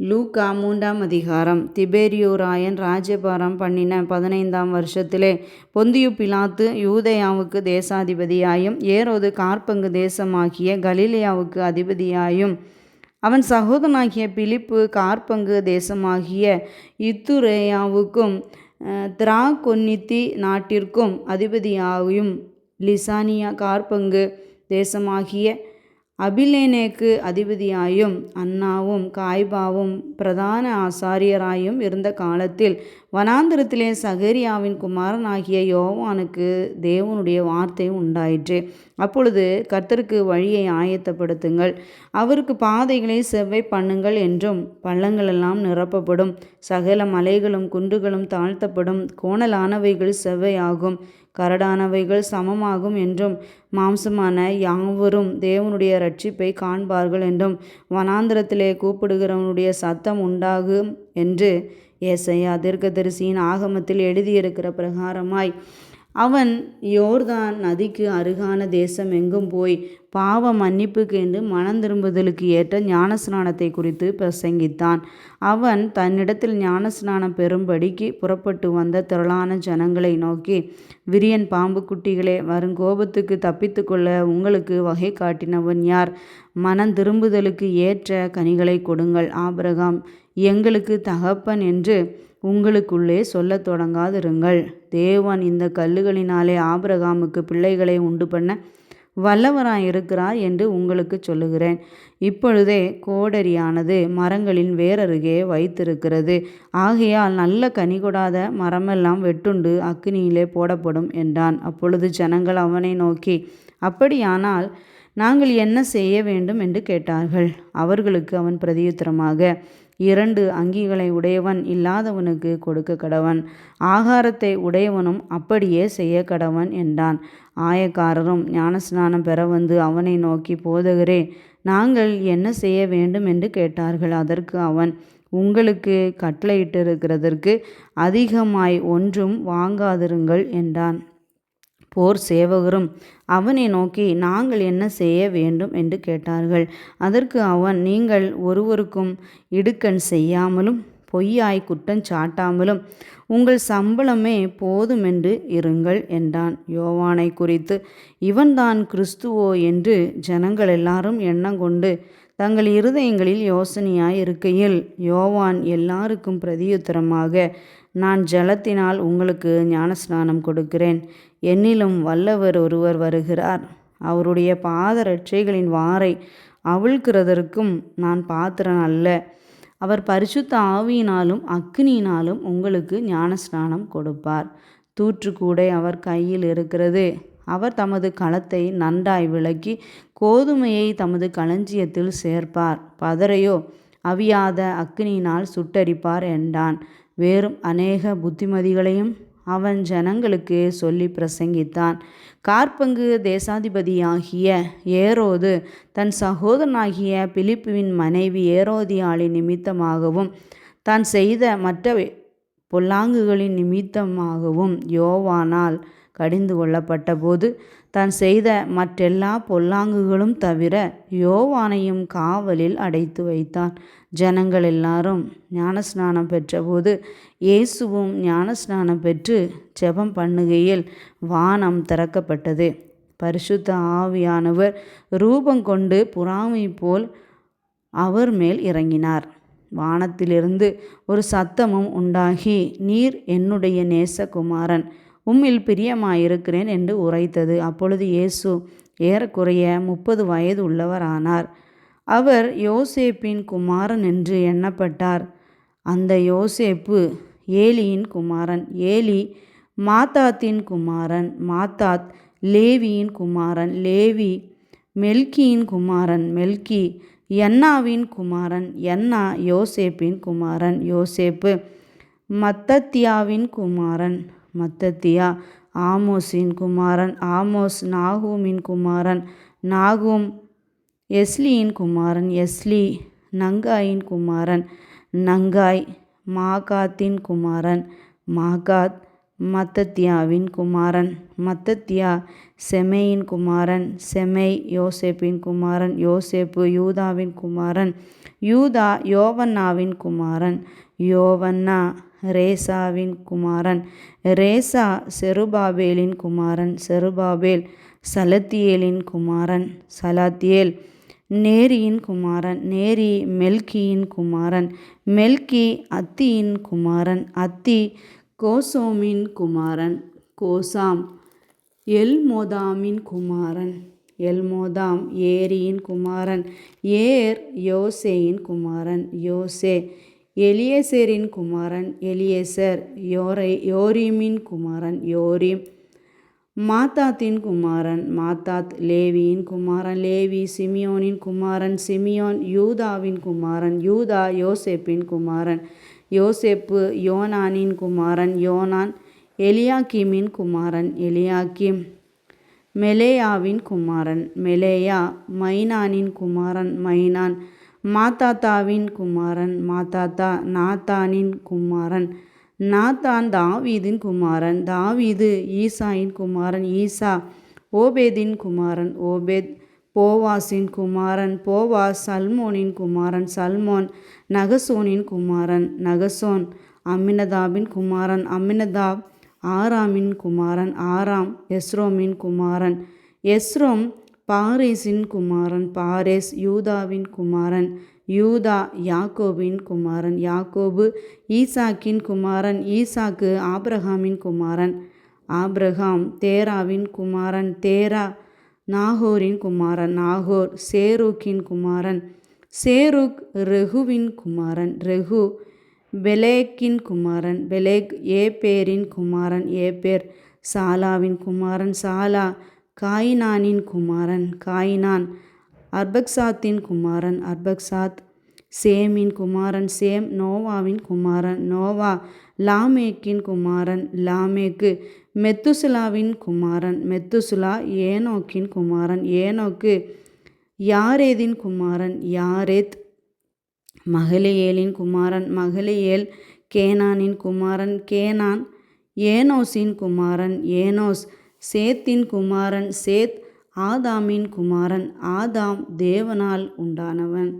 லூக்கா 3ஆம் அதிகாரம். திபேரியுராயன் ராஜ்யபாரம் பண்ணின 15ஆம் வருஷத்திலே பொந்தியு பிலாத்து யூதேயாவுக்கு தேசாதிபதியாயும் ஏரோது காற்பங்கு தேசமாகிய கலிலேயாவுக்கு அதிபதியாயும் அவன் சகோதரனாகிய பிலிப்பு காற்பங்கு தேசமாகிய இத்துரேயாவுக்கும் திராகொனித்தி நாட்டிற்கும் அதிபதியாயும் லிசானியா காற்பங்கு தேசமாகிய அபிலேனேக்கு அதிபதியாயும் அன்னாவும் காய்பாவும் பிரதான ஆசாரியராயும் இருந்த காலத்தில் வனாந்திரத்திலே சகரியாவின் குமாரனாகிய யோவானுக்கு தேவனுடைய வார்த்தை உண்டாயிற்று. அப்பொழுது கர்த்தருக்கு வழியை ஆயத்தப்படுத்துங்கள், அவருக்கு பாதைகளை செவ்வை பண்ணுங்கள் என்றும், பள்ளங்களெல்லாம் நிரப்பப்படும், சகல மலைகளும் குன்றுகளும் தாழ்த்தப்படும், கோணலானவைகள் செவ்வையாகும், கரடானவைகள் சமமாகும் என்றும், மாம்சமான யாவரும் தேவனுடைய இரட்சிப்பை காண்பார்கள் என்றும், வனாந்திரத்திலே கூப்பிடுகிறவனுடைய சத்தம் உண்டாகும் என்று ஏசாயா தீர்க்கதரிசியின் ஆகமத்தில் எழுதியிருக்கிற பிரகாரமாய் அவன் யோர்தான் நதிக்கு அருகான தேசம் எங்கும் போய் பாவ மன்னிப்புக்கு என்று மனம் திரும்புதலுக்கு ஏற்ற ஞானஸ்நானத்தை குறித்து பிரசங்கித்தான். அவன் தன்னிடத்தில் ஞானஸ்நானம் பெறும்படிக்கு புறப்பட்டு வந்த திரளான ஜனங்களை நோக்கி, விரியன் பாம்பு குட்டிகளே, வருங்கோபத்துக்கு தப்பித்து கொள்ள உங்களுக்கு வகை காட்டினவன் யார்? மனம் திரும்புதலுக்கு ஏற்ற கனிகளை கொடுங்கள். ஆபிரகாம் எங்களுக்கு தகப்பன் என்று உங்களுக்குள்ளே சொல்லத் தொடங்காதிருங்கள். தேவன் இந்த கல்லுகளினாலே ஆபிரகாமுக்கு பிள்ளைகளை உண்டு பண்ண வல்லவராயிருக்கிறார் என்று உங்களுக்கு சொல்லுகிறேன். இப்பொழுதே கோடரியானது மரங்களின் வேரருகே வைத்திருக்கிறது. ஆகையால் நல்ல கனி கொடாத மரமெல்லாம் வெட்டுண்டு அக்கினியிலே போடப்படும் என்றான். அப்பொழுது ஜனங்கள் அவனை நோக்கி, அப்படியானால் நாங்கள் என்ன செய்ய வேண்டும் என்று கேட்டார்கள். அவர்களுக்கு அவன் பிரதியுத்தரமாக, 2 அங்கிகளை உடையவன் இல்லாதவனுக்கு கொடுக்க கடவன், ஆகாரத்தை உடையவனும் அப்படியே செய்ய கடவன் என்றான். ஆயக்காரரும் ஞானஸ்நானம் பெற வந்து அவனை நோக்கி, போதகரே, நாங்கள் என்ன செய்ய வேண்டும் என்று கேட்டார்கள். அதற்கு அவன், உங்களுக்கு கட்டளையிட்டிருக்கிறதற்கு அதிகமாய் ஒன்றும் வாங்காதிருங்கள் என்றான். போர் சேவகரும் அவனை நோக்கி, நாங்கள் என்ன செய்ய வேண்டும் என்று கேட்டார்கள். அதற்கு அவன், நீங்கள் ஒருவருக்கும் இடுக்கண் செய்யாமலும் பொய்யாய் குற்றஞ்சாட்டாமலும் உங்கள் சம்பளமே போதுமென்று இருங்கள் என்றான். யோவானை குறித்து, இவன்தான் கிறிஸ்துவோ என்று ஜனங்கள் எல்லாரும் எண்ணங்கொண்டு தங்கள் இருதயங்களில் யோசனையாய் இருக்கையில், யோவான் எல்லாருக்கும் பிரதியுத்தரமாக, நான் ஜலத்தினால் உங்களுக்கு ஞானஸ்நானம் கொடுக்கிறேன். என்னிலும் வல்லவர் ஒருவர் வருகிறார். அவருடைய பாதரட்சைகளின் வாரை அவிழ்க்கிறதற்கும் நான் பாத்திரன் அல்ல. அவர் பரிசுத்த ஆவியினாலும் அக்கினியினாலும் உங்களுக்கு ஞானஸ்நானம் கொடுப்பார். தூற்றுக்கூடை அவர் கையில் இருக்கிறது. அவர் தமது களத்தை நன்றாய் விளக்கி கோதுமையை தமது களஞ்சியத்தில் சேர்ப்பார். பதரையோ அவியாத அக்கினியினால் சுட்டரிப்பார் என்றான். வேறும் அநேக புத்திமதிகளையும் அவன் ஜனங்களுக்கு சொல்லி பிரசங்கித்தான். காற்பங்கு தேசாதிபதியாகிய ஏரோது தன் சகோதரனாகிய பிலிப்புவின் மனைவி ஏரோதியாளின் நிமித்தமாகவும் தான் செய்த மற்ற பொல்லாங்குகளின் நிமித்தமாகவும் யோவானால் கடிந்து கொள்ளப்பட்ட போது தான் செய்த மற்றெல்லா பொல்லாங்குகளும் தவிர யோவானையும் காவலில் அடைத்து வைத்தான். ஜனங்கள் எல்லாரும் ஞானஸ்நானம் பெற்றபோது இயேசுவும் ஞானஸ்நானம் பெற்று ஜெபம் பண்ணுகையில் வானம் திறக்கப்பட்டது. பரிசுத்த ஆவியானவர் ரூபங்கொண்டு புறாமை போல் அவர் மேல் இறங்கினார். வானத்திலிருந்து ஒரு சத்தமும் உண்டாகி, நீர் என்னுடைய நேசகுமாரன், உம்மில் பிரியமாயிருக்கிறேன் என்று உரைத்தது. அப்பொழுது இயேசு ஏறக்குறைய 30 வயது உள்ளவரானார். அவர் யோசேப்பின் குமாரன் என்று எண்ணப்பட்டார். அந்த யோசேப்பு ஏலியின் குமாரன், ஏலி மாத்தாத்தின் குமாரன், மாத்தாத் லேவியின் குமாரன், லேவி மெல்கியின் குமாரன், மெல்கி யன்னாவின் குமாரன், யன்னா யோசேப்பின் குமாரன், யோசேப்பு மத்தத்தியாவின் குமாரன், மத்தத்தியா ஆமோஸின் குமாரன், ஆமோஸ் நாகூமின் குமாரன், நாகூம் எஸ்லியின் குமாரன், எஸ்லி நங்காயின் குமாரன், நங்காய் மாகாத்தின் குமாரன், மாகாத் மத்தத்தியாவின் குமாரன். மத்தத்தியா செமேயின் குமாரன். செமேய் யோசேப்பின் குமாரன். யோசேப்பு யூதாவின் குமாரன். யூதா யோவன்னாவின் குமாரன். யோவன்னா ரேசாவின் குமாரன். ரேசா செருபாபேலின் குமாரன். செருபாபேல் சலத்தியேலின் குமாரன். சலாத்தியேல் நேரியின் குமாரன். நேரி மெல்கியின் குமாரன். மெல்கி அத்தியின் குமாரன். அத்தி கோசோமின் குமாரன். கோசாம் எல்மோதாமின் குமாரன். எல்மோதாம் ஏரியின் குமாரன். ஏர் யோசேயின் குமாரன். யோசே எலியேசரின் குமாரன். எலியேசர் யோரீமின் குமாரன். யோரீம் மாத்தாத்தின் குமாரன். மாத்தாத் லேவியின் குமாரன். லேவி சிமியோனின் குமாரன். சிமியோன் யூதாவின் குமாரன். யூதா யோசேப்பின் குமாரன். யோசேப்பு யோனானின் குமாரன். யோனான் எலியாக்கீமின் குமாரன். எலியாக்கீம் மெலேயாவின் குமாரன். மெலேயா மைனானின் குமாரன். மைனான் மாத்தாத்தாவின் குமாரன். மாத்தாத்தா நாத்தானின் குமாரன். நாத்தான் தாவீதின் குமாரன். தாவீது ஈசாயின் குமாரன். ஈசா ஓபேதின் குமாரன். ஓபேத் போவாசின் குமாரன். போவாஸ் சல்மோனின் குமாரன். சல்மோன் நகசோனின் குமாரன். நகசோன் அம்மினதாபின் குமாரன். அம்மினதாப் ஆராமின் குமாரன். ஆராம் எஸ்ரோமின் குமாரன். எஸ்ரோம் பாரேசின் குமாரன். பாரேஸ் யூதாவின் குமாரன். யூதா யாக்கோபின் குமாரன். யாக்கோபு ஈசாக்கின் குமாரன். ஈசாக்கு ஆபிரகாமின் குமாரன். ஆபிரகாம் தேராவின் குமாரன். தேரா நாகோரின் குமாரன். நாகோர் சேருக்கின் குமாரன். சேருக் ரெகுவின் குமாரன். ரெகு பெலேக்கின் குமாரன். பெலேக் ஏப்பேரின் குமாரன். ஏப்பேர் சாலாவின் குமாரன். சாலா காயினானின் குமாரன். காயினான் அர்பக்சாத்தின் குமாரன். அர்பக்சாத் சேமின் குமாரன். சேம் நோவாவின் குமாரன். நோவா லாமேக்கின் குமாரன். லாமேக்கு மெத்துசலாவின் குமாரன். மெத்துசலா ஏனோக்கின் குமாரன். ஏனோக்கு யாரேதின் குமாரன். யாரேத் மகலியேலின் குமாரன். மகலியேல் கேனானின் குமாரன். கேனான் ஏனோசின் குமாரன். ஏனோஸ் சேத்தின் குமாரன். சேத் ஆதாமின் குமாரன். ஆதாம் தேவனால் உண்டானவன்.